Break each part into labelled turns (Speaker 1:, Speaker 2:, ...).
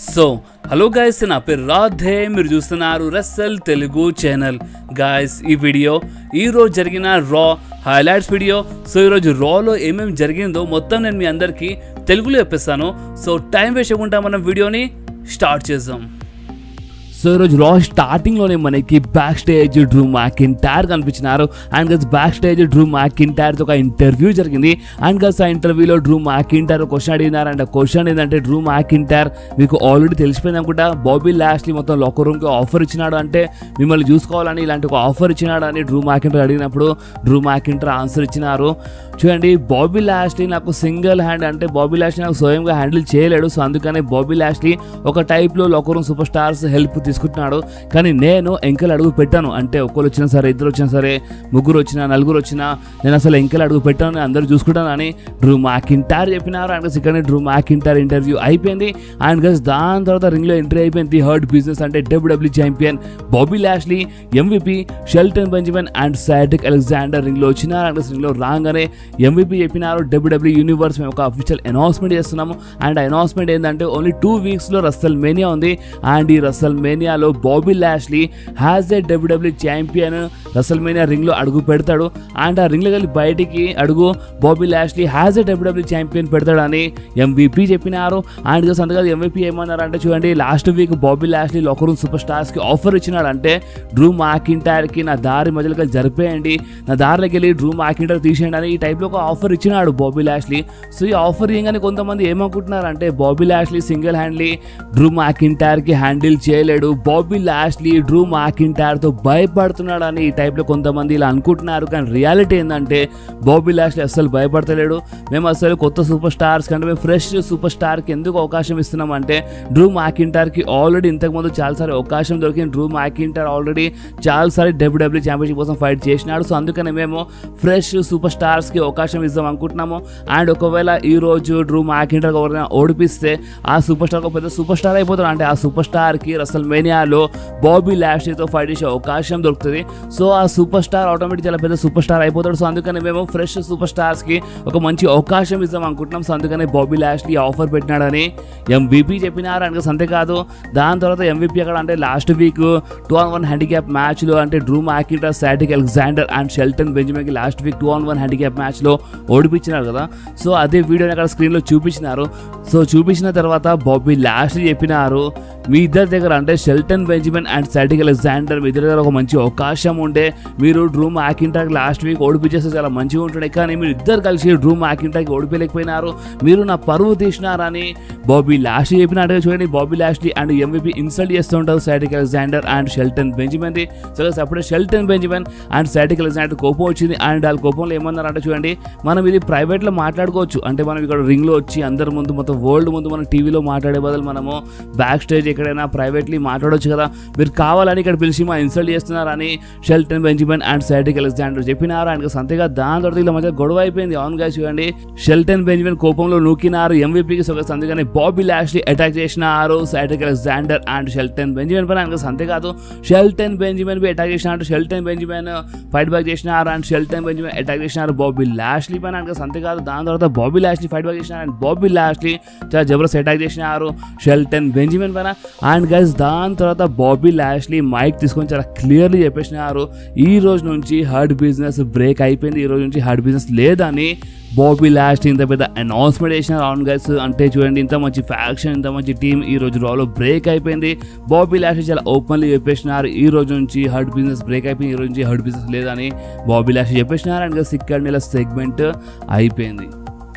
Speaker 1: So hello guys, నా పేరు రాధే. మీరు చూస్తున్నారు రస్సల్ తెలుగు ఛానల్. గైస్, ఈ వీడియో ఈరోజు జరిగిన రా హైలైట్స్ వీడియో. సో ఈరోజు రాలో ఏమేమి జరిగిందో మొత్తం నేను మీ అందరికీ తెలుగులో చెప్పేస్తాను. సో టైం వేస్ట్ చేయకుండా మనం వీడియోని స్టార్ట్ చేద్దాం. సో ఈరోజు రా స్టార్టింగ్లోనే మనకి బ్యాక్ స్టేజ్ డ్రూ మ్యాకింటైర్ కనిపించినారు. And guys back stage Drew మ్యాకింటైర్తో ఒక ఇంటర్వ్యూ జరిగింది. అండ్ గస్ ఆ ఇంటర్వ్యూలో డ్రూ మ్యాకింటైర్ క్వశ్చన్ అడిగినారు. అండ్ క్వశ్చన్ ఏంటంటే, డ్రూ మ్యాకింటైర్ మీకు ఆల్రెడీ తెలిసిపోయింది అనుకుంటా, బాబీ లాష్లీ మొత్తం లాకర్ రూమ్కి ఆఫర్ ఇచ్చినాడు, అంటే మిమ్మల్ని చూసుకోవాలని ఇలాంటి ఒక ఆఫర్ ఇచ్చినాడు అని డ్రూ మ్యాకింటైర్ అడిగినప్పుడు డ్రూ మ్యాకింటైర్ ఆన్సర్ ఇచ్చినారు. చూడండి, బాబీ లాష్లీ నాకు సింగిల్ హ్యాండ్, అంటే బాబీ లాష్లీ నాకు స్వయంగా హ్యాండిల్ చేయలేడు. సో అందుకనే బాబీ లాష్లీ ఒక టైప్లో locker room super stars help తీసుకుంటున్నాడు. కానీ నేను ఎంకలు అడుగు పెట్టాను, అంటే ఒక్కరు వచ్చినా సరే, ఇద్దరు వచ్చినా సరే, ముగ్గురు వచ్చినా, నలుగురు వచ్చినా నేను అసలు ఎంకలు అడుగు పెట్టాను, అందరూ చూసుకుంటాను అని డ్రూ మ్యాకింటైర్ చెప్పినారు. అండ్ గస్ ఇక్కడ డ్రూ మ్యాకింటైర్ ఇంటర్వ్యూ అయిపోయింది. అండ్ గస్ దాని తర్వాత రింగ్లో ఎంట్రీ అయిపోయింది. హర్ట్ బిజినెస్ అంటే WWE champion Bobby Lashley, MVP Shelton Benjamin and Cedric Alexander రింగ్లో వచ్చినారు. అండ్ రింగ్లో రాగానే MVP చెప్పినారు, WWE యూనివర్స్ మేము ఒక అఫీషియల్ అనౌన్స్మెంట్ చేస్తున్నాము. అండ్ అనౌన్స్మెంట్ ఏంటంటే, ఓన్లీ 2 వీక్స్లో రస్సల్ మేనియా ఉంది. అండ్ ఈ రస్సల్ మేనియాలో Bobby Lashley has a WWE champion WrestleMania రింగ్లో అడుగు పెడతాడు. అండ్ ఆ రింగ్లో వెళ్ళి బయటికి అడుగు Bobby Lashley has a WWE champion పెడతాడని MVP చెప్పినారు. అండ్ అంతగా MVP ఏమన్నారంటే, చూడండి, last week Bobby Lashley locker room సూపర్ స్టార్స్కి ఆఫర్ ఇచ్చినాడు, అంటే డ్రూ మ్యాకింటైర్కి నా దారి మధ్యలోకి జరిపేయండి, నా దారిలోకి వెళ్ళి డ్రూ మ్యాకింటైర్ తీసేయండి అని ఈ టైప్లో ఒక ఆఫర్ ఇచ్చినాడు బాబీ లాష్లీ. సో ఈ ఆఫర్ ఇవ్వగానే కొంతమంది ఏమనుకుంటున్నారంటే, Bobby Lashley single handedly Drew మ్యాకింటైర్కి హ్యాండిల్ చేయలేడు, బాబీ లాష్లీ డ్రూ మ్యాకింటైర్తో భయపడుతున్నాడు అని ఈ టైప్లో కొంతమంది ఇలా అనుకుంటున్నారు. కానీ రియాలిటీ ఏంటంటే, బాబీ లాష్లీ అస్సలు భయపడతలేడు. మేము అసలు కొత్త సూపర్ స్టార్స్ కంటే మేము ఫ్రెష్ సూపర్ స్టార్కి ఎందుకు అవకాశం ఇస్తున్నాం అంటే, డ్రూ మ్యాకింటైర్కి ఆల్రెడీ ఇంతకుముందు చాలాసారి అవకాశం దొరికింది. డ్రూ మ్యాకింటైర్ ఆల్రెడీ చాలాసారి WWE ఛాంపియన్షిప్ కోసం ఫైట్ చేసినాడు. సో అందుకనే మేము ఫ్రెష్ సూపర్ స్టార్స్కి అవకాశం ఇద్దాం అనుకుంటున్నాము. అండ్ ఒకవేళ ఈ రోజు డ్రూ మ్యాకింటైర్ ఎవరైనా ఓడిపిస్తే ఆ సూపర్ స్టార్ ఒక పెద్ద సూపర్ స్టార్ అయిపోతాడు, అంటే ఆ సూపర్ స్టార్కి రస్సల్ మేనియాలో బాబీ లాష్లీతో ఫైట్ చేసే అవకాశం దొరుకుతుంది. సో ఆ సూపర్ స్టార్ ఆటోమేటిక్ చాలా పెద్ద సూపర్ స్టార్ అయిపోతాడు. సో అందుకని మేము ఫ్రెష్ సూపర్ స్టార్స్కి ఒక మంచి అవకాశం ఇద్దాం అనుకుంటున్నాం. సో అందుకనే బాబీ లాష్లీ ఆఫర్ పెట్టినాడని MVP చెప్పినారు. అండ్ అంతేకాదు, దాని తర్వాత MVP అక్కడ అంటే లాస్ట్ వీక్ 2-on-1 హ్యాండిక్యాప్ మ్యాచ్లో అంటే Drew McIntyre, Cedric Alexander and Shelton బెంజమిన్కి లాస్ట్ వీక్ 2-on-1 హ్యాండిక్యాప్ మ్యాచ్లో ఓడిపించినారు కదా. సో అదే వీడియోని అక్కడ స్క్రీన్లో చూపించినారు. సో చూపించిన తర్వాత బాబీ లాష్లీ చెప్పినారు, మీ ఇద్దరి దగ్గర అంటే Sheldon Benjamin and Cedric Alexander మీ ఇద్దరి దగ్గర ఒక మంచి అవకాశం ఉండే, మీరు డ్రూ మ్యాకింటైర్ లాస్ట్ వీక్ ఓడిపించేస్తే చాలా మంచిగా ఉంటుండే, కానీ మీరు ఇద్దరు కలిసి డ్రూ మ్యాకింటైర్కి ఓడిపోలేకపోయినారు, మీరు నా పరువు తీసినారని బాబీ లాష్లీ చెప్పినట్టుగా. చూడండి, Bobby Lashley and MVP insult చేస్తూ ఉంటారు సైడ్రిక్ అలెగ్జాండర్ అండ్ షెల్టన్ బెంజమిన్ది. సో అప్పుడే Sheldon Benjamin and Cedric Alexander కోపం వచ్చింది. అండ్ వాళ్ళ కోపంలో ఏమన్నారంటే, చూడండి, మనం ఇది ప్రైవేట్లో మాట్లాడుకోవచ్చు, అంటే మనం ఇక్కడ రింగ్లో వచ్చి అందరి ముందు మొత్తం వరల్డ్ ముందు మనం టీవీలో మాట్లాడే బదులు మనము బ్యాక్ స్టేజ్ ఎక్కడైనా ప్రైవేట్లీ మాట్లాడవచ్చు కదా, మీరు కావాలని ఇక్కడ పిలిచి మా ఇన్సల్ట్ చేస్తున్నారని Sheldon Benjamin and Cedric Alexander చెప్పినారు. అండ్ అంతేగా దాని తర్వాత ఇలా మధ్య గొడవ అయిపోయింది. అవును గా, చూడండి, షెల్టన్ బెంజమిన్ కోపంలో నూకినారు MVPకి. సో అందుకని బాబీ లాష్లీ అటాక్ చేసినారు సైడ్రిక్ అలెగ్జాండర్ అండ్ షెల్టన్ బెంజమిన్ పైన. అండ్ అంతేకాదు, షెల్టన్ బెంజమిన్ పై అటాక్ చేసినారు, షెల్టన్ బెంజమిన్ ఫైట్ బ్యాక్ చేసినారు అండ్ షెల్టన్ బెంజమిన్ అటాక్ చేసినారు బాబీ లాష్లీ పైన. అండ్ అంతేకాదు, దాని తర్వాత బాబీ లాష్లీ ఫైట్ బ్యాక్ చేసినారు అండ్ బాబీ లాష్లీ చాలా జబర్దస్త్ అటాక్ చేసినారు షెల్టన్ బెంజమిన్ పైన. అండ్ గైస్, దాని తర్వాత బాబీ లాష్లీ మైక్ తీసుకొని చాలా క్లియర్లీ చెప్పేసినారు, ఈ రోజు నుంచి హర్ట్ బిజినెస్ బ్రేక్ అయిపోయింది, ఈ రోజు నుంచి హర్ట్ బిజినెస్ లేదని బాబీ లాష్లీ ఇంత పెద్ద అనౌన్స్మెంట్ చేసినారు. అవును గైస్, అంటే చూడండి, ఇంత మంచి ఫ్యాక్షన్, ఇంత మంచి టీం ఈ రోజు రాలో బ్రేక్ అయిపోయింది. బాబీ లాష్లీ చాలా ఓపెన్లీ చెప్పేసినారు, ఈ రోజు నుంచి హర్ట్ బిజినెస్ బ్రేక్ అయిపోయింది, ఈ రోజు నుంచి హర్ట్ బిజినెస్ లేదని బాబీ లాష్లీ చెప్పేసినారు. అండ్ గైస్, ఇక్కడ సెగ్మెంట్ అయిపోయింది.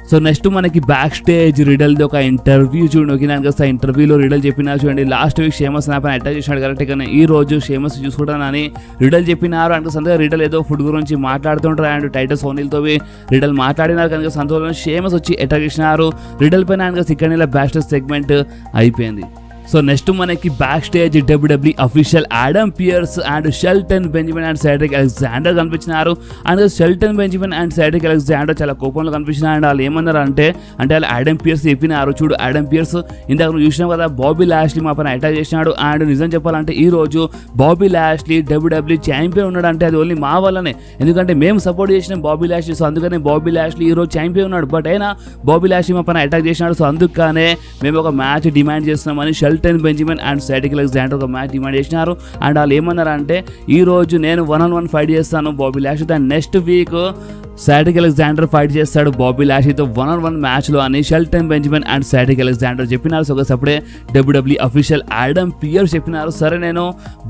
Speaker 1: సో నెక్స్ట్ మనకి బ్యాక్ స్టేజ్ రిడల్ది ఒక ఇంటర్వ్యూ చూడండి. ఓకే, నాకు ఆ ఇంటర్వ్యూలో రిడల్ చెప్పినారు. చూడండి, లాస్ట్ వీక్ షేమస్ నా పైన అటాక్ చేసినాడు కరెక్ట్, కానీ ఈ రోజు షేమస్ చూసుకుంటానని రిడల్ చెప్పినారు. అంటే సంతగా రిడల్ ఏదో ఫుడ్ గురించి మాట్లాడుతుంటారు అండ్ టైటస్ ఓనీల్తో రిడల్ మాట్లాడినారు, కనుక సంతోషంలో షేమస్ వచ్చి అటాక్ చేసినారు రిడల్ పైన. అండ్ ఇక్కడ బ్యాక్ స్టేజ్ సెగ్మెంట్ అయిపోయింది. సో నెక్స్ట్ మనకి back stage WWE official Adam Pearce and Shelton Benjamin and Cedric Alexander కనిపించినారు. And Shelton Benjamin and Cedric Alexander చాలా కోపంలో కనిపించినారు. అండ్ వాళ్ళు ఏమన్నారు అంటే వాళ్ళు ఆడమ్ పియర్స్ చెప్పినారు, చూడు ఆడమ్ పియర్స్ ఇందాక నువ్వు చూసినావు కదా బాబీ లాష్లీ మా పైన అటాక్ చేసినాడు. అండ్ నిజం చెప్పాలంటే ఈ రోజు బాబీ లాష్లీ డబ్ల్యూడబ్ల్యూఈ ఛాంపియన్ ఉన్నాడు అంటే అది ఓన్లీ మా వల్లనే, ఎందుకంటే మేము సపోర్ట్ చేసినాం బాబీ లాష్లీ. సో అందుకనే బాబీ లాష్లీ ఈ రోజు ఛాంపియన్ ఉన్నాడు. బట్ అయినా బాబీ లాష్లీ మా పైన అటాక్ చేసినాడు. సో అందుకనే మేము ఒక మ్యాచ్ డిమాండ్ చేస్తున్నామని Sheldon Benjamin and Cedric Alexander ఒక మ్యాచ్ డిమాండ్ చేసినారు. అండ్ వాళ్ళు ఏమన్నారు అంటే ఈ రోజు నేను 1-on-1 ఫైట్ చేస్తాను బాబీ లాష్లీ, దాని next week Cedric Alexander fight చేస్తాడు బాబీ లాష్లీతో 1-on-1 మ్యాచ్లో అని Sheldon Benjamin and Cedric Alexander చెప్పినారు. సో అప్పుడే డబ్ల్యూడబ్ల్యూఈ అఫీషియల్ ఆడమ్ పియర్స్ చెప్పినారు, సరే నేను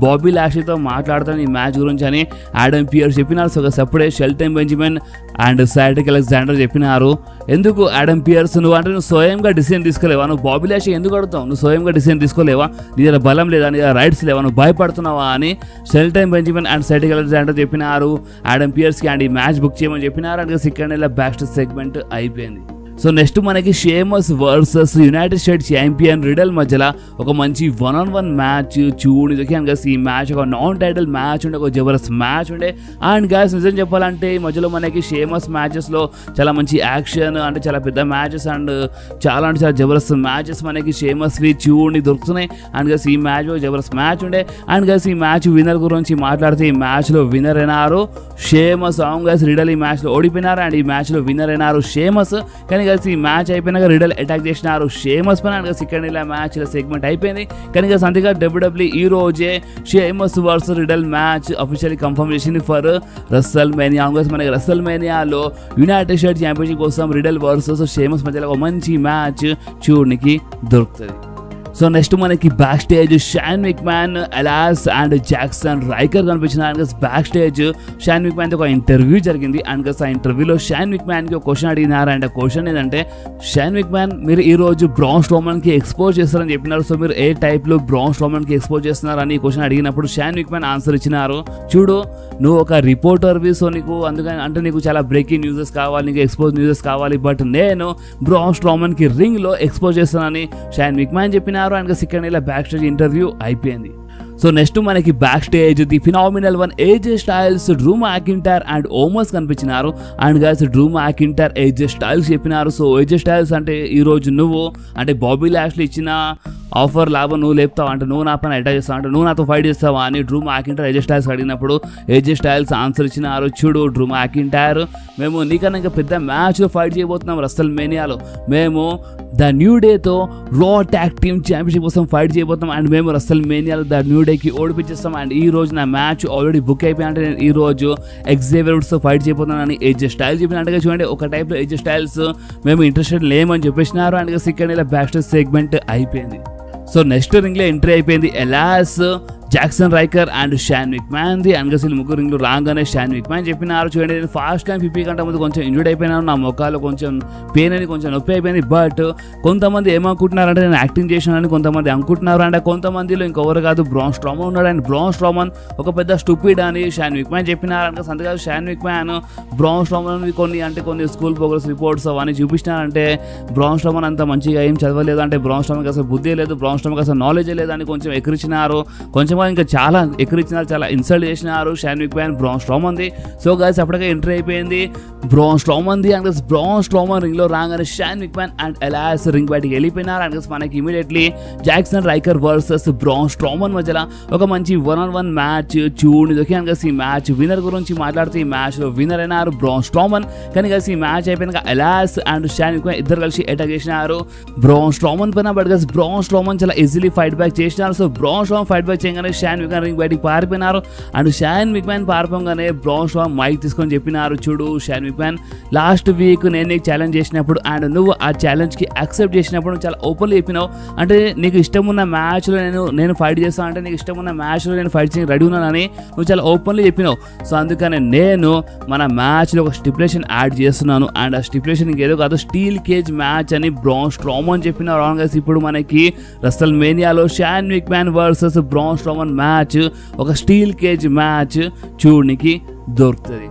Speaker 1: బాబీ లాష్లీతో మాట్లాడతాను ఈ మ్యాచ్ గురించి అని ఆడమ్ పియర్స్ చెప్పినారు. సో అప్పుడే Sheldon Benjamin and Cedric Alexander చెప్పినారు, ఎందుకు ఆడమ్ పియర్స్ నువ్వు అంటే నువ్వు స్వయంగా డిసిజన్ తీసుకోలేవా, నువ్వు బాబీ లాష్లీ ఎందుకు అడుగుతావు, నువ్వు స్వయంగా డిసిజన్ తీసుకోలేవా, నీ దగ్గర బలం లేదా, నీ దగ్గర రైట్స్ లేవా, నువ్వు భయపడుతున్నావా అని Sheldon Benjamin and Cedric Alexander చెప్పినారు ఆడమ్ పియర్స్కి. అండ్ ఈ మ్యాచ్ బుక్ చేయమని చెప్పినారు. అంటే సెకండ్ నెల బ్యాక్ స్టేజ్ సెగ్మెంట్ అయిపోయింది. సో నెక్స్ట్ మనకి Sheamus versus United states champion Riddle మధ్యలో ఒక మంచి 1-on-1 మ్యాచ్ చూడడానికి గైస్ ఈ మ్యాచ్ ఒక నాన్ టైటిల్ మ్యాచ్ ఉండే, ఒక జబర్దస్త్ మ్యాచ్ ఉండే. అండ్ గైస్ నిజం చెప్పాలంటే ఈ మధ్యలో మనకి షేమస్ మ్యాచెస్లో చాలా మంచి యాక్షన్ అంటే చాలా పెద్ద మ్యాచెస్ అండ్ చాలా అంటే చాలా జబర్దస్త్ మ్యాచెస్ మనకి షేమస్వి చూడని దొరుకుతున్నాయి. అండ్ గైస్ ఈ మ్యాచ్ జబర్దస్త్ మ్యాచ్ ఉండే. అండ్ గైస్ ఈ మ్యాచ్ విన్నర్ గురించి మాట్లాడితే ఈ మ్యాచ్లో విన్నర్ అయినారు షేమస్. అవును గైస్ రిడల్ ఈ మ్యాచ్లో ఓడిపోయినారు అండ్ ఈ మ్యాచ్లో విన్నర్ అయినారు షేమస్. కానీ కలిసి ఈ మ్యాచ్ అయిపోయినాక రిడల్ అటాక్ చేసినారు షేమస్ పైన. అండ్ సెకండ్ ఇలా మ్యాచ్ సెగ్మెంట్ అయిపోయింది. కానీ అంతేగా డబ్ల్యూడబ్ల్యూఈ ఈ రోజే Sheamus versus Riddle match officially confirm చేసింది ఫర్ రెస్సల్ మేనియా. మనకి రెస్సల్ మేనియాలో యునైటెడ్ స్టేట్స్ ఛాంపియన్షిప్ కోసం రిడల్ వర్సెస్ షేమస్ మధ్యలో ఒక మంచి మ్యాచ్ చూడడానికి దొరుకుతుంది. సో నెక్స్ట్ మనకి back stage Shane McMahon, Elias and Jaxson Ryker కనిపించిన. బ్యాక్ స్టేజ్ షాన్ మిక్మ్యాన్ ఒక ఇంటర్వ్యూ జరిగింది. అండ్ ఆ ఇంటర్వ్యూలో షాన్ మిక్మ్యాన్కి ఒక క్వశ్చన్ అడిగినారు. అండ్ ఆ క్వశ్చన్ ఏంటంటే షాన్ మిక్మ్యాన్ మీరు ఈ రోజు బ్రాన్ స్ట్రోమన్కి ఎక్స్పోజ్ చేస్తారని చెప్పినారు. సో మీరు ఏ టైప్లో బ్రాన్ స్ట్రోమన్కి ఎక్స్పోజ్ చేస్తున్నారు అని ఈ క్వశ్చన్ అడిగినప్పుడు షాన్ మిక్మ్యాన్ ఆన్సర్ ఇచ్చినారు, చూడు నువ్వు ఒక రిపోర్టర్వి, సో నీకు అందుకని అంటే నీకు చాలా బ్రేకింగ్ న్యూసెస్ కావాలి, నీకు ఎక్స్పోజ్ న్యూసెస్ కావాలి, బట్ నేను బ్రాన్ స్ట్రోమన్కి రింగ్లో ఎక్స్పోజ్ చేస్తానని షాన్ మిక్మ్యాన్ చెప్పినారు. అండ్ సెకండ్ ఇలా బ్యాక్ స్టేజ్ ఇంటర్వ్యూ అయిపోయింది. సో నెక్స్ట్ మనకి back stage the phenomenal one AJ Styles, Drew McIntyre and Omos కనిపించినారు. And guys Drew McIntyre AJ Styles చెప్పినారు. సో ఏజే స్టైల్స్ అంటే ఈరోజు నువ్వు అంటే బాబీ లాష్లీ ఇచ్చిన ఆఫర్ లాభం నువ్వు లేపుతావు అంటే నువ్వు నా పైన అటాక్ చేస్తావు అంటే నువ్వు నాతో ఫైట్ చేస్తావా అని డ్రూ మ్యాకింటైర్ ఏజే స్టైల్స్ అడిగినప్పుడు ఏజే స్టైల్స్ ఆన్సర్ ఇచ్చినారు, చూడు డ్రూ మ్యాకింటైర్ మేము నీకన్నా ఇంకా పెద్ద మ్యాచ్లో ఫైట్ చేయబోతున్నాం రెస్సల్ మేనియాలో, మేము ద న్యూ డేతో రా ట్యాగ్ టీమ్ ఛాంపియన్షిప్ కోసం ఫైట్ చేయబోతున్నాం అండ్ మేము రెస్సల్ మేనియాలో ద న్యూ డేకి ఓడిపించేస్తాం. అండ్ ఈ రోజు నా మ్యాచ్ ఆల్రెడీ బుక్ అయిపోయి అంటే నేను ఈ రోజు ఎగ్జేవియర్ వుడ్స్తో ఫైట్ చేయబోతున్నాను అని ఏజే స్టైల్స్ చెప్పినట్టుగా చూడండి. ఒక టైప్లో ఏజే స్టైల్స్ మేము ఇంట్రెస్టెడ్ లేమని చెప్పేసినారు. అండ్ సెకండ్ ఇలా బ్యాక్ స్టేజ్ సెగ్మెంట్ అయిపోయింది. సో నెక్స్ట్ రింగ్లో ఎంట్రీ అయిపోయింది Elias, Jaxson Ryker and Shane McMahon ది. అండ్ అసలు ముగ్గురు రింగ్లు రాగానే షాన్ మిక్మ్యాన్ చెప్పినారు, చూడండి నేను ఫాస్ట్ టైం 50 కంటే ముందు కొంచెం ఇంజూర్డ్ అయిపోయినాను, నా మొక్కలో కొంచెం పెయిన్ అని కొంచెం నొప్పి అయిపోయింది. బట్ కొంతమంది ఏమనుకుంటున్నారంటే నేను యాక్టింగ్ చేసినానని కొంతమంది అనుకుంటున్నారు. అండ్ కొంతమందిలో ఇంకెవరు కాదు బ్రాన్ స్ట్రోమన్ ఉన్నాడు. అండ్ బ్రాన్ స్ట్రోమన్ ఒక పెద్ద స్టూపిడ్ అని షాన్ మిక్మ్యాన్ చెప్పినారు. అంటే అంతేకాదు షాన్ మిక్మ్యాన్ బ్రాన్ స్ట్రోమన్ కొన్ని స్కూల్ ప్రోగ్రెస్ రిపోర్ట్స్ అవన్నీ చూపించినారంటే బ్రాన్ స్ట్రోమన్ అంత మంచిగా ఏం చదవలేదు, అంటే బ్రాన్ స్ట్రోమన్కి అసలు బుద్ధి లేదు, బ్రాన్ స్ట్రోమన్కి అసలు నాలెడ్జ్ లేదని కొంచెం ఎక్కిరించినారు, కొంచెం ఇంకా చాలా ఎక్కిరించినారు, చాలా ఇన్సల్ట్ చేసినారు షాన్ మిక్మ్యాన్ బ్రాన్ స్ట్రోమన్ది. సో గైస్ అప్పటికే ఎంట్రీ అయిపోయింది బ్రాన్ స్ట్రోమన్ది. అండ్ బ్రాన్ స్ట్రోమన్ రింగ్లో రాగానే Shane McMahon and Elias ring బయటికి వెళ్ళిపోయినారు. అండ్ మనకి immediately Jaxson Ryker versus Braun Strowman మధ్యలో ఒక మంచి 1-on-1 మ్యాచ్ చూడడానికి. అండ్ ఈ మ్యాచ్ విన్నర్ గురించి మాట్లాడితే ఈ మ్యాచ్లో విన్నర్ అయినారు బ్రాన్ స్ట్రోమన్. కానీ కలిసి ఈ మ్యాచ్ అయిపోయినాక ఎలాస్ అండ్ షాన్ మిక్మ్యాన్ ఇద్దరు కలిసి అటాక్ చేసినారు బ్రాన్ స్ట్రోమన్ పైన. బట్ గైస్ బ్రాన్ స్ట్రోమన్ చాలా ఈజీలీ ఫైట్ బ్యాక్ చేసినారు. So Braun Strowman fight back చేయగానే షాన్ మిక్మ్యాన్ రింగ్ బయటికి పారిపోయినారు. అండ్ షాన్ మిక్మ్యాన్ పారిపోగానే బ్రాన్ స్ట్రోమన్ మైక్ తీసుకొని చెప్పినారు, చూడు షాన్ మిక్మ్యాన్ లాస్ట్ వీక్ నేను నీకు ఛాలెంజ్ చేసినప్పుడు అండ్ నువ్వు ఆ ఛాలెంజ్కి యాక్సెప్ట్ చేసినప్పుడు నువ్వు చాలా ఓపెన్లీ చెప్పినావు, అంటే నీకు ఇష్టం ఉన్న మ్యాచ్లో నేను ఫైట్ చేస్తాను, అంటే నీకు ఇష్టం ఉన్న మ్యాచ్లో నేను ఫైట్ చేయడానికి రెడీ ఉన్నానని నువ్వు చాలా ఓపెన్లీ చెప్పినావు. సో అందుకనే నేను మన మ్యాచ్లో ఒక స్టిపులేషన్ యాడ్ చేస్తున్నాను. అండ్ ఆ స్టిపులేషన్ ఇంకేదో కాదు, స్టీల్ కేజ్ మ్యాచ్ అని బ్రాన్ స్ట్రోమన్ చెప్పిన రాంగ్. ఇప్పుడు మనకి రెస్సల్ మేనియాలో Shane McMahon versus Braun Strowman match ఒక స్టీల్ కేజ్ మ్యాచ్ చూడనికి దొరుకుతుంది.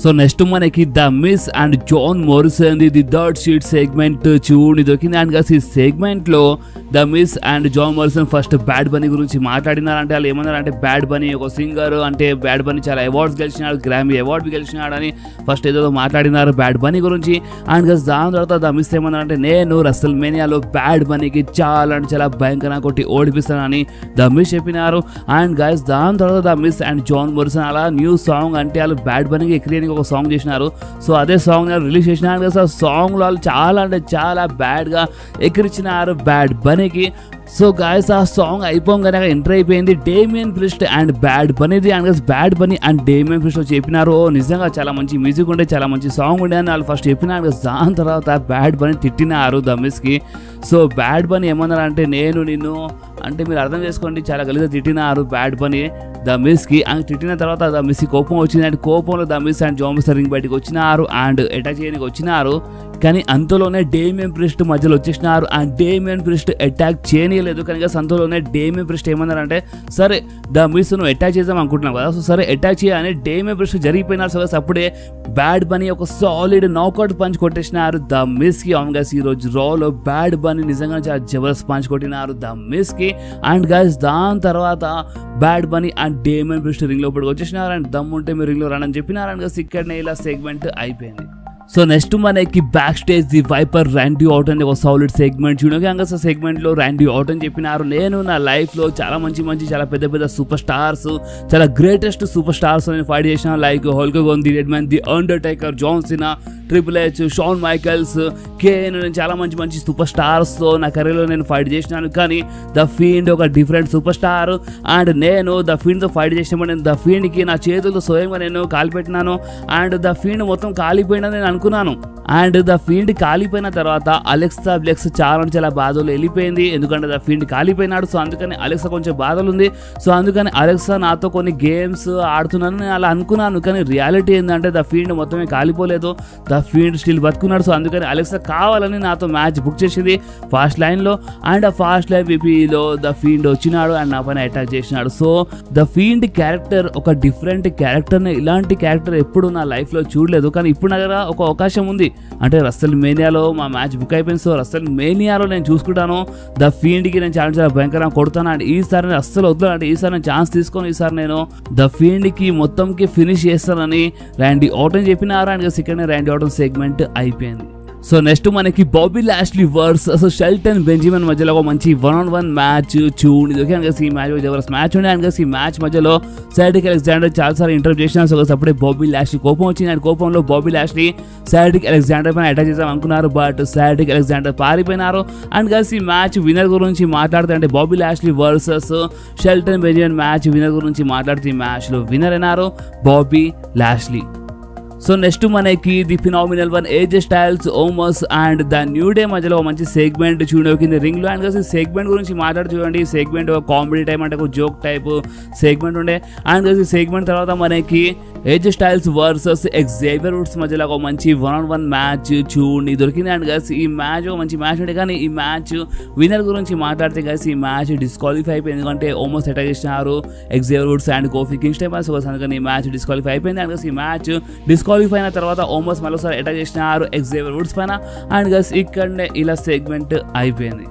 Speaker 1: సో నెక్స్ట్ మనకి the Miz and John Morrison the dirt sheet segment చూడండి దొరికింది. అండ్ ఈ సెగ్మెంట్ లో the Miz and John Morrison first Bad Bunny గురించి మాట్లాడినారంటే వాళ్ళు ఏమన్నారంటే బ్యాడ్ బనీ ఒక సింగర్, అంటే బ్యాడ్ బనీ చాలా అవార్డ్స్ గెలిచినాడు, గ్రామీ అవార్డు గెలిచినాడు అని ఫస్ట్ ఏదో మాట్లాడినారు బ్యాడ్ బనీ గురించి. అండ్ దాని తర్వాత ద మిస్ ఏమన్నారంటే నేను రసల్ మేనియాలో బ్యాడ్ బనీకి చాలా అంటే చాలా భయంకరంగా కొట్టి ఓడిపిస్తానని ద మిస్ చెప్పినారు. అండ్ గైస్ దాని తర్వాత the Miz and John Morrison అలా న్యూ సాంగ్ అంటే వాళ్ళు బ్యాడ్ బనీకి ఎక్రియడానికి ఒక సాంగ్ చేసినారు. సో అదే సాంగ్ రిలీజ్ చేసినారు కదా. సాంగ్ లో వాళ్ళు చాలా అంటే చాలా బ్యాడ్ గా ఎక్కిరించినారు బ్యాడ్ బనీకి. సో గాయస్ ఆ సాంగ్ అయిపోగానే ఎంటర్ అయిపోయింది డేమియన్ ప్రిస్ట్ అండ్ బ్యాడ్ బనీది. And Bad Bunny and Damian Priest చెప్పినారు నిజంగా చాలా మంచి మ్యూజిక్ ఉండే, చాలా మంచి సాంగ్ ఉండే అని వాళ్ళు ఫస్ట్ చెప్పినారు. దాని తర్వాత బ్యాడ్ బనీ తిట్టినారు ద మిస్ కి. సో బ్యాడ్ బనీ ఏమన్నారు అంటే నేను నిన్ను అంటే మీరు అర్థం చేసుకోండి చాలా గలీజా తిట్టినారు బ్యాడ్ బనీ ద మిస్ కి. అండ్ తిట్టిన తర్వాత ద మిస్ కి కోపం వచ్చింది. అండ్ కోపంలో the Miz and John Morrison ring బయటకు వచ్చినారు అండ్ అటాక్ చేయడానికి వచ్చినారు. కానీ అంతలోనే డేమియన్ ప్రిస్ట్ మధ్యలో వచ్చేసినారు అండ్ డేమియన్ ప్రిస్ట్ అటాక్ చేయలేదు. కనుక అంతలోనే డేమియన్ ప్రిస్ట్ ఏమన్నారంటే సరే ద మిస్ నువ్వు అటాక్ చేద్దాం అనుకుంటున్నావు కదా, సో సరే అటాక్ చేయని డేమియన్ ప్రిస్ట్ జరిగిపోయినారు. సో అప్పుడే బ్యాడ్ బనీ ఒక సాలిడ్ నాకౌట్ పంచ్ కొట్టేసినారు ద మిస్ కి. అవును గైస్ ఈ రోజు రాలో బ్యాడ్ బనీ నిజంగా చాలా జబర్దస్త్ పంచ్ కొట్టినారు ద మిస్ కి. అండ్ గైస్ దాని తర్వాత Bad Bunny and Damian Priest ring లోపలికి వచ్చేసినారు అండ్ దమ్ ఉంటే మీరు రింగ్ లో రన్ చెప్పినారు. అండ్ గైస్ ఇక్కడనే ఇలా సెగ్మెంట్ అయిపోయింది. సో నెక్స్ట్ మనకి back stage the Viper Randy Orton ఒక సాలిడ్ సెగ్మెంట్ చూడగా అంగస్ సెగ్మెంట్ లో ర్యాండీ ఆర్టన్ చెప్పినారు నేను నా లైఫ్ లో చాలా మంచి చాలా పెద్ద సూపర్ స్టార్స్, చాలా గ్రేటెస్ట్ సూపర్ స్టార్స్ నేను ఫైట్ చేసిన like Hulk Hogan, the Red Man, the Undertaker, John Cena, Triple H, Shawn Michaels, Kane, నేను చాలా మంచి సూపర్ స్టార్స్ తో నా కెరీర్లో నేను ఫైట్ చేసినాను. కానీ ద ఫీల్డ్ ఒక డిఫరెంట్ సూపర్ స్టార్. అండ్ నేను ద ఫీల్డ్ తో ఫైట్ చేసినప్పుడు నేను ద ఫీల్డ్ కి నా చేతులతో స్వయంగా నేను కాలిపెట్టినాను. అండ్ ద ఫీల్డ్ మొత్తం కాలిపోయినా నేను అనుకున్నాను. అండ్ ద ఫీల్డ్ కాలిపోయిన తర్వాత అలెక్సా బ్లెక్స్ చాలా బాధలు వెళ్ళిపోయింది, ఎందుకంటే ద ఫీల్డ్ కాలిపోయినాడు. సో అందుకని అలెక్సా కొంచెం బాధలు ఉంది. సో అందుకని అలెక్సా నాతో కొన్ని గేమ్స్ ఆడుతున్నాను నేను అలా అనుకున్నాను. కానీ రియాలిటీ ఏంటంటే ద ఫీల్డ్ మొత్తమే కాలిపోలేదు, ద ఫీల్డ్ స్టిల్ బతుకున్నాడు. సో అందుకని అలెక్సా కావాలని నాతో మ్యాచ్ బుక్ చేసింది ఫాస్ట్ లైన్ లో. అండ్ ఆ ఫాస్ట్ లైన్ విపిలో ద ఫీల్డ్ వచ్చినాడు అండ్ నా పైన అటాక్ చేసినాడు. సో ద ఫీల్డ్ క్యారెక్టర్ ఒక డిఫరెంట్ క్యారెక్టర్, ఇలాంటి క్యారెక్టర్ ఎప్పుడు నా లైఫ్ లో చూడలేదు. కానీ ఇప్పుడు నా దగ్గర ఒక అవకాశం ఉంది, అంటే రసల్ మేనియాలో మా మ్యాచ్ బుక్ అయిపోయింది. సో రసల్ మేనియాలో నేను చూసుకుంటాను ద ఫీల్డ్ కి నేను చాలా భయంకరంగా కొడతాను. అండ్ ఈసారి నేను అస్సలు వద్దు, అంటే ఈసారి నేను ఛాన్స్ తీసుకొని ఈసారి నేను ద ఫీల్డ్ కి మొత్తంకి ఫినిష్ చేస్తానని ర్యాండీ ఆర్టన్ చెప్పినారు. And second Randy Orton segment అయిపోయింది. సో నెక్స్ట్ మనకి Bobby Lashley versus Shelton Benjamin మధ్యలో ఒక మంచి 1-on-1 మ్యాచ్ చూడండి. ఈ మ్యాచ్ జబర్దస్త్ మ్యాచ్ ఉండే. అండ్ ఈ మ్యాచ్ మధ్యలో సైడిక్ అలెగ్జాండర్ చాలాసార్లు ఇంటరప్ట్ చేసినారు. సో అప్పుడే బాబీ లాష్లీ కోపం వచ్చింది. అండ్ కోపంలో బాబీ లాష్లీ సైడిక్ అలెగ్జాండర్ పైన అటాక్ చేద్దాం అనుకున్నారు, బట్ సైడిక్ అలెగ్జాండర్ పారిపోయినారు. అండ్ ఈ మ్యాచ్ విన్నర్ గురించి మాట్లాడితే అంటే Bobby Lashley versus Shelton Benjamin match winner గురించి మాట్లాడితే ఈ మ్యాచ్ లో విన్నర్ అయినారు బాబీ లాష్లీ. సో నెక్స్ట్ మనకి the phenomenal one AJ Styles, Omos and the New Day మధ్యలో ఒక మంచి సెగ్మెంట్ చూడండి రింగ్ లో. అండ్ ఈ సెగ్మెంట్ గురించి మాట్లాడి చూడండి. ఈ సెగ్మెంట్ ఒక కామెడీ టైప్ అంటే ఒక జోక్ టైప్ సెగ్మెంట్ ఉండే. అండ్ ఈ సెగ్మెంట్ తర్వాత మనకి ఏజే స్టైల్స్ వర్సెస్ ఎగ్జేవియర్ వుడ్స్ మధ్యలో ఒక మంచి 1-on-1 మ్యాచ్ చూడండి దొరికింది. అండ్ గైస్ ఈ మ్యాచ్ ఒక మంచి మ్యాచ్ ఉండే. కానీ ఈ మ్యాచ్ విన్నర్ గురించి మాట్లాడితే గైస్ ఈ మ్యాచ్ డిస్క్వాలిఫై అయిపోయింది, ఎందుకంటే ఓమస్ అటాక్ చేసినారు Xavier Woods and Kofi Kingston. So అందుకని ఈ మ్యాచ్ డిస్క్వాలిఫై అయిపోయింది. అండ్ ఈ మ్యాచ్ డిస్క్వాలిఫై అయిన తర్వాత ఓమస్ మరోసారి అటాక్ చేసినారు ఎగ్జేవియర్ వుడ్స్ పైన. అండ్ గైస్ ఇక్కడనే ఇలా సెగ్మెంట్ అయిపోయింది.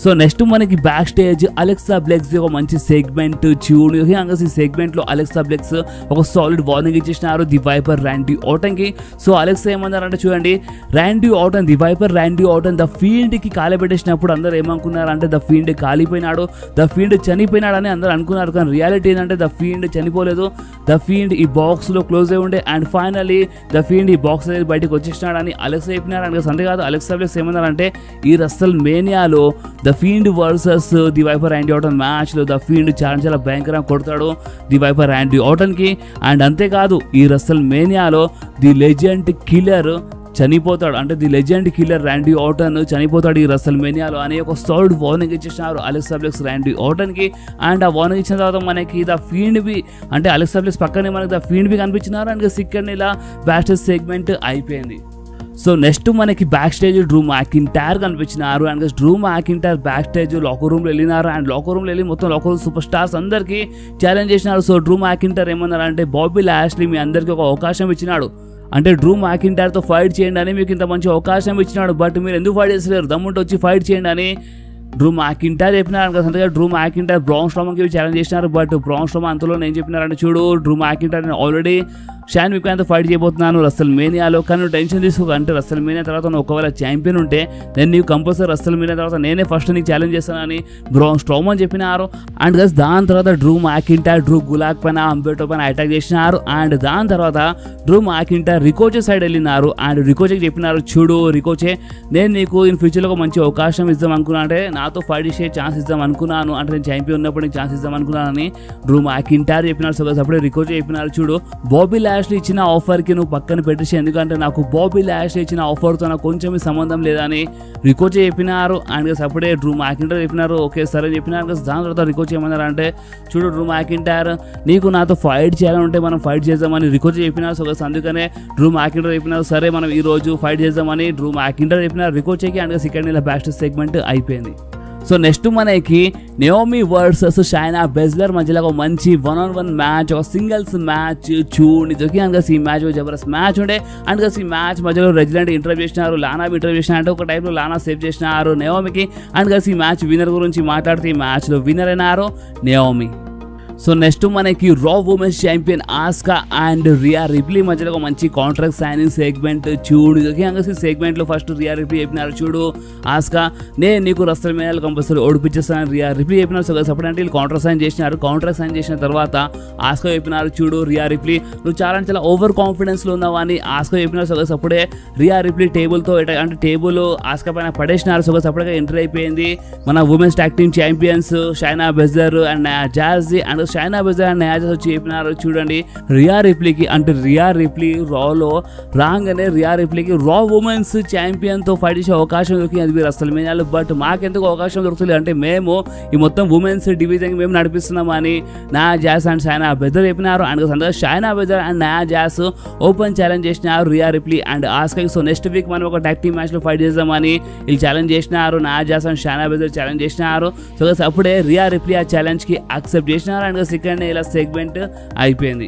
Speaker 1: సో నెక్స్ట్ మనకి బ్యాక్ స్టేజ్ అలెక్సా బ్లెక్స్ ఒక మంచి సెగ్మెంట్ చూడు. ఈ సెగ్మెంట్ లో అలెక్సా బ్లెక్స్ ఒక సాలిడ్ వార్నింగ్ ఇచ్చేసినారు ది వైపర్ ర్యాండీ ఆర్టన్ కి. సో అలెక్సా ఏమన్నారంటే చూడండి, Randy Orton the Viper Randy Orton the Fiend కి కాలిపెట్టేసినప్పుడు అందరూ ఏమనుకున్నారు అంటే ద ఫీల్డ్ కాలిపోయినాడు, ద ఫీల్డ్ చనిపోయినాడు అని అందరూ అనుకున్నారు. కానీ రియాలిటీ ఏంటంటే ద ఫీల్డ్ చనిపోలేదు, ద ఫీల్డ్ ఈ బాక్స్ లో క్లోజ్ అయి ఉండే. అండ్ ఫైనలీ ద ఫీల్డ్ ఈ బాక్స్ అనేది బయటకు వచ్చేసినాడు అని అలెక్సా చెప్పినారు. అండ్ అంతేకాదు అలెక్సా బ్లెక్స్ ఏమన్నారంటే ఈ రసల్ మేనియాలో the Fiend versus the Viper Randy Orton match లో ద ఫీల్డ్ చాలా భయంకరంగా కొడతాడు ది వైపర్ ర్యాండీ ఆర్టన్ కి. అండ్ అంతేకాదు ఈ రసల్ మేనియాలో ది లెజెండ్ కిల్లర్ చనిపోతాడు, అంటే the Legend Killer Randy Orton చనిపోతాడు ఈ రసల్ మేనియాలో అని ఒక సాలిడ్ వార్నింగ్ ఇచ్చేసినారు అలెక్సా బ్లెక్స్ ర్యాండీ ఆర్టన్ కి. అండ్ ఆ వార్నింగ్ ఇచ్చిన తర్వాత మనకి ద ఫీల్డ్ బి అంటే అలెక్సా బ్లెక్స్ పక్కనే మనకి ద ఫీల్డ్ బి కనిపించినారు. అండ్ సిక్కర్ ఇలా బ్యాస్టర్స్ సెగ్మెంట్ అయిపోయింది. సో నెక్స్ట్ మనకి బ్యాక్ స్టేజ్ డ్రూ మ్యాకింటైర్ కనిపించినారు. And Drew McIntyre backstage locker room లో వెళ్ళినారు. అండ్ లాకర్ రూమ్ లో వెళ్ళి మొత్తం లాకర్ రూమ్ సూపర్ స్టార్స్ అందరికి ఛాలెంజ్ చేసినారు. సో డ్రూ మ్యాకింటైర్ ఏమన్నారంటే బాబీ లాష్లీ మీ అందరికి ఒక అవకాశం ఇచ్చినాడు, అంటే డ్రూ మ్యాకింటైర్ తో ఫైట్ చేయండి అని మీకు ఇంత మంచి అవకాశం ఇచ్చినాడు, బట్ మీరు ఎందుకు ఫైట్ చేస్తలేరు, దమ్ముంటే వచ్చి ఫైట్ చేయండి అని డ్రూ మ్యాకింటైర్ చెప్పినారు. అంతగా డ్రూ మ్యాకింటైర్ బ్రౌన్ స్ట్రోమన్కి ఛాలెంజ్ చేసినారు. బట్ బ్రౌన్ స్ట్రోమన్ అంతలో నేను చెప్పినారంటే చూడు డ్రూ మ్యాకింటైర్ నేను ఆల్రెడీ షాన్ మిక్మ్యాన్తో ఫైట్ చేయబోతున్నాను రస్సెల్ మేనియాలో, కానీ నువ్వు టెన్షన్ తీసుకో, అంటే రస్సెల్ మేనియా తర్వాత నువ్వు ఒకవేళ ఛాంపియన్ ఉంటే నేను నీకు కంపల్సరీ రస్సెల్ మేనియా తర్వాత నేనే ఫస్ట్ నీకు ఛాలెంజ్ చేస్తానని బ్రౌన్ స్ట్రోమన్ చెప్పినారు. అండ్ గస్ దాని తర్వాత డ్రూ మ్యాకింటైర్ డ్రూ గులాక్ పైన అంబెటో పైన అటాక్ చేసినారు. అండ్ దాని తర్వాత డ్రూ మ్యాకింటైర్ రికోచే సైడ్ వెళ్ళినారు. అండ్ రికోచేకి చెప్పినారు చూడు రికోచే నేను నీకు ఇన్ ఫ్యూచర్లో ఒక మంచి అవకాశం ఇద్దాం అనుకున్నా, అంటే నాతో ఫైట్ చేసే ఛాన్స్ ఇద్దాం అనుకున్నాను, అంటే నేను ఛాంపియన్ ఉన్నప్పుడు నీకు ఛాన్స్ ఇద్దాం అనుకున్నానని డ్రూ మ్యాకింటైర్ చెప్పినారు. సో గస్ అప్పుడే రికోచే చెప్పినారు చూడు బాబీ లాష్లీ ఇచ్చిన ఆఫర్కి నువ్వు పక్కన పెట్టేసి, ఎందుకంటే నాకు బాబీ లాష్లీ ఇచ్చిన ఆఫర్తో నాకు కొంచెం సంబంధం లేదని రికోచే చెప్పినారు. అండ్ గస్ అప్పుడే డ్రూ మ్యాకింటైర్ చెప్పినారు ఓకే సరే చెప్పినారు. గస్ దాని తర్వాత రికోచే ఏమన్నారు అంటే చూడు డ్రూ మ్యాకింటైర్ నీకు నాతో ఫైట్ చేయాలని ఉంటే మనం ఫైట్ చేద్దామని రికోచే చెప్పినారు. సో గస్ అందుకనే డ్రూ మ్యాకింటైర్ చెప్పినారు సరే మనం ఈ రోజు ఫైట్ చేద్దామని డ్రూ మ్యాకింటైర్ చెప్పినారు రికోచేకి. అండ్ సెకండ్ ఇలా బ్యాక్ సెగ్మెంట్ అయిపోయింది. సో నెక్స్ట్ మనకి నయోమి వర్సెస్ షైనా బెజ్లర్ మధ్యలో ఒక మంచి 1-on-1 మ్యాచ్, ఒక సింగిల్స్ మ్యాచ్ చూడడానికి అనగా ఈ మ్యాచ్ జబర్దస్త్ మ్యాచ్ ఉండే. అండ్ ఈ మ్యాచ్ మధ్యలో రెజ్లాండ్ ఇంటర్వ్యూ చేసినారు, లానా ఇంటర్వ్యూ చేసిన, అంటే ఒక టైంలో లానా సేవ్ చేసినారు నయోమికి. అండ్ ఈ మ్యాచ్ విన్నర్ గురించి మాట్లాడితే ఈ మ్యాచ్లో విన్నర్ అయినారు నయోమి. సో నెక్స్ట్ మనకి రా ఉమెన్స్ ఛాంపియన్ ఆస్కా అండ్ రియా రిప్లీ మధ్యలో ఒక మంచి కాంట్రాక్ట్ సైనింగ్ సెగ్మెంట్ చూడు. ఈ సెగ్మెంట్లో ఫస్ట్ రియా రిప్లీ చెప్పినారు చూడు ఆస్కా నేను నీకు రస్సెల్ మేనియాలో కంపల్సరీ ఓడిపించేస్తాను రియా రిప్లీ చెప్పినారు. సో అప్పుడంటే వీళ్ళు కాంట్రాక్ట్ సైన్ చేసినారు. కాంట్రాక్ట్ సైన్ చేసిన తర్వాత ఆస్కా చెప్పినారు చూడు రియా రిప్లీ నువ్వు చాలా ఓవర్ కాన్ఫిడెన్స్లో ఉన్నావు అని ఆస్కా చెప్పినారు. సో అప్పుడే రియా రిప్లీ టేబుల్తో అంటే టేబుల్ ఆస్కా పైన పడేసినారు. సో అప్పుడే ఎంట్రీ అయిపోయింది మన women's tag team champions Shayna Baszler and జాజీ. అండ్ షైనా బెజ్లర్ అండ్ జాజీ వచ్చి చెప్పినారు చూడండి రియా రిప్లీకి, అంటే రియా రిప్లీ రాలో రాగానే రియా రిప్లీకి రా ఉమెన్స్ ఛాంపియన్తో ఫైట్ చేసే అవకాశం దొరికింది అది మీరు అసలు మేనియాలు, బట్ మాకెందుకు అవకాశం దొరుకుతుంది అంటే మేము ఈ మొత్తం ఉమెన్స్ డివిజన్ మేము నడిపిస్తున్నామని నా జాస్ అండ్ షైనా బెజ్లర్ చెప్పినారు. అండ్ సందర్భంగా షైనా బెజ్లర్ అండ్ నా జాస్ ఓపెన్ ఛాలెంజ్ చేసినారు Riya రిప్లీ and ఆస్కాకి. So next week మనం ఒక టాగ్ టీమ్ మ్యాచ్లో ఫైట్ చేద్దామని వీళ్ళు ఛాలెంజ్ చేసినారు, నా జాస్ అండ్ షైనా బెజ్లర్ ఛాలెంజ్ చేసినారు. సో అప్పుడే రియా రిప్లీ ఆ ఛాలెంజ్కి యాక్సెప్ట్ చేసినారు. అండ్ సెకండ్ ఇలా సెగ్మెంట్ అయిపోయింది.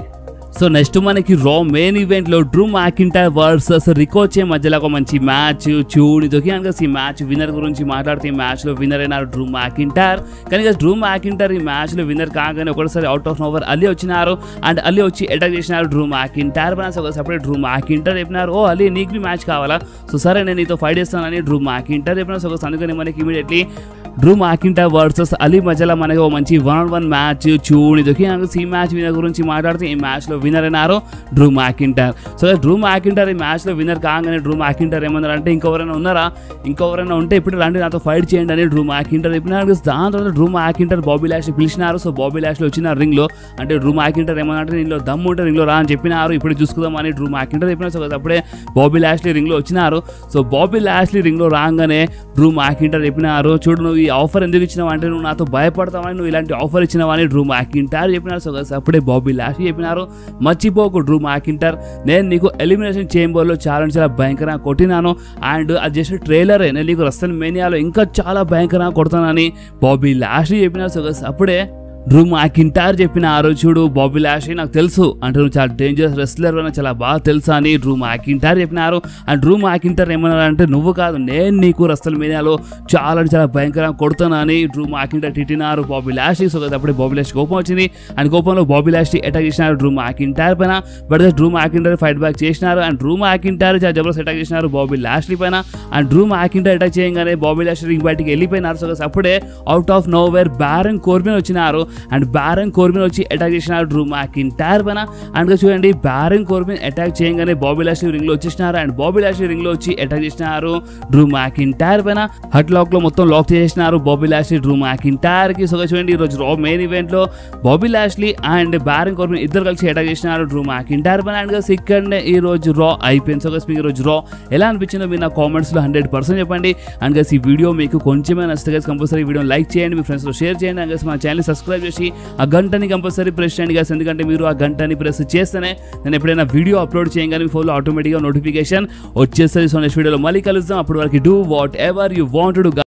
Speaker 1: సో నెక్స్ట్ మనకి రా మెయిన్ ఈవెంట్లో డ్రూ మ్యాకింటైర్ వర్సెస్ రికోచే మధ్యలో ఒక మంచి మ్యాచ్ చూడడానికి. అనగా ఈ మ్యాచ్ విన్నర్ గురించి మాట్లాడితే ఈ మ్యాచ్లో విన్నర్ అయినారు డ్రూ మ్యాకింటైర్. కానీ డ్రూ మ్యాకింటైర్ ఈ మ్యాచ్లో విన్నర్ కాగానే ఒకసారి అవుట్ ఆఫ్ నోవర్ అలీ వచ్చినారు. అండ్ అలీ వచ్చి అటాక్ చేసినారు డ్రూ మ్యాకింటైర్ పైన. సో సపరేట్ డ్రూ మ్యాకింటైర్ చెప్పినారు ఓ అలీ నీకు మ్యాచ్ కావాలా, సో సరే నేను నీతో ఫైట్ చేస్తానని డ్రూ మ్యాకింటైర్ చెప్పినారు. సో అందుకని మనకి immediately Drew McIntyre versus Ali మధ్యలో మనకి ఒక మంచి 1-on-1 మ్యాచ్ చూడడానికి. ఈ మ్యాచ్ విన్నర్ గురించి మాట్లాడితే ఈ మ్యాచ్లో విన్నర్ అయినారు Drew McIntyre. So Drew McIntyre ఈ మ్యాచ్లో విన్నర్ కాగానే డ్రూ మ్యాకింటైర్ ఏమన్నారు అంటే ఇంకెవరైనా ఉన్నారా, ఇంకెవరైనా ఉంటే ఇప్పుడు రండి నాతో ఫైట్ చేయండి అని డ్రూ మ్యాకింటైర్ చెప్పినారు. దాని తర్వాత డ్రూ మ్యాకింటైర్ బాబీ లాష్లీ పిలిచినారు. సో బాబీ లాష్లీ వచ్చిన రింగ్లో, అంటే డ్రూ మ్యాకింటైర్ ఏమన్నారంటే నీలో దమ్ము ఉంటే రింగ్లో రా అని చెప్పినారు, ఇప్పుడు చూసుకుందామని డ్రూ మ్యాకింటైర్ చెప్పినారు. సో అప్పుడే బాబీ లాష్లీ రింగ్లో వచ్చినారు. సో బాబీ లాష్లీ రింగ్లో రాగానే డ్రూ మ్యాకింటైర్ చెప్పినారు చూడు నువ్వు ఈ ఆఫర్ ఎందుకు ఇచ్చినావు అంటే నువ్వు నాతో భయపడతావని నువ్వు ఇలాంటి ఆఫర్ ఇచ్చినావని డ్రూ మ్యాకింటైర్ చెప్పినారు. సో అప్పుడే బాబీ లాష్లీ చెప్పినారు మర్చిపోకు డ్రూ మ్యాకింటైర్ నేను నీకు ఎలిమినేషన్ చేంబర్లో చాలా భయంకరంగా కొట్టినాను, అండ్ అది జస్ట్ ట్రైలరే, నేను నీకు రస్సెల్ మేనియాలో ఇంకా చాలా భయంకరంగా కొడతానని బాబీ లాష్లీ చెప్పినారు. సో అప్పుడే డ్రూ మ్యాకింటైర్ చెప్పినారు చూడు బాబీ లాష్లీ నాకు తెలుసు అంటే నువ్వు చాలా డేంజరస్ రెస్లర్ అని చాలా బాగా తెలుసు అని డ్రూ మ్యాకింటైర్ చెప్పినారు. అండ్ డ్రూ మ్యాకింటైర్ ఏమన్నారంటే నువ్వు కాదు నేను నీకు రస్సెల్ మేనియాలో చాలా భయంకరంగా కొడతానని డ్రూ మ్యాకింటైర్ తిట్టినారు బాబీ లాష్లీ. సో అప్పుడే బాబీ లాష్లీ కోపం వచ్చింది. అండ్ కోపంలో బాబీ లాష్లీ అటాక్ చేసినారు డ్రూ మ్యాకింటైర్ పైన. But Drew McIntyre fight back చేసినారు. అండ్ డ్రూ మ్యాకింటైర్ చాలా జబర్దస్త్ అటాక్ చేసినారు బాబీ లాష్లీ పైన. అండ్ డ్రూ మ్యాకింటైర్ అటాక్ చేయగానే బాబీ లాష్లీ రింగ్ బయటికి వెళ్ళిపోయినారు. సో అప్పుడే out of nowhere Baron Corbin వచ్చినారు. అండ్ బారన్ కోర్బిన్ వచ్చి అటాక్ చేసినారు డ్రూ మ్యాకింటైర్ పైన. అండ్ చూడండి బారన్ కోర్బిన్ అటాక్ చేయగానే బాబీ లాష్లీ రింగ్ లో వచ్చేసినారు. అండ్ బాబీ లాష్లీ రింగ్ లో వచ్చి అటాక్ చేసినారు డ్రూ మ్యాకింటైర్ పైన. హట్ లాక్ లో మొత్తం లాక్ చేసినారు బాబీ లాష్లీ డ్రూ మ్యాకింటైర్ కి. సో చూడండి ఈ రోజు రా మెయిన్ ఈవెంట్ లో Bobby Lashley and Baron Corbin ఇద్దరు కలిసి అటాక్ చేసినారు డ్రూ మ్యాకింటైర్ పైన. అండ్ సెకండ్ ఈ రోజు రా అయిపోయింది. సో మీకు ఈ రోజు రా ఎలా అనిపించిందో మీరు నా కామెంట్స్ లో 100% చెప్పండి. అండ్ ఈ వీడియో మీకు కొంచెమే నచ్చితే కంపల్సరీ వీడియో లైక్ చేయండి, మీ ఫ్రెండ్స్ లో షేర్ చేయండి. అండ్ మన ఛానల్ సబ్స్క్రైబ్ సబ్స్క్రైబ్ చేసి ఆ గంటని కంపల్సరీ ప్రెస్ చేయండి గైస్, ఎందుకంటే మీరు ఆ గంటని ప్రెస్ చేస్తేనే నేను ఎప్పుడైనా వీడియో అప్లోడ్ చేయగానే మీ ఫోన్లో ఆటోమేటిక్గా నోటిఫికేషన్ వచ్చేస్తుంది. సో నెక్స్ట్ వీడియోలో మళ్ళీ కలుద్దాం. అప్పటి వరకు do what ever you want to.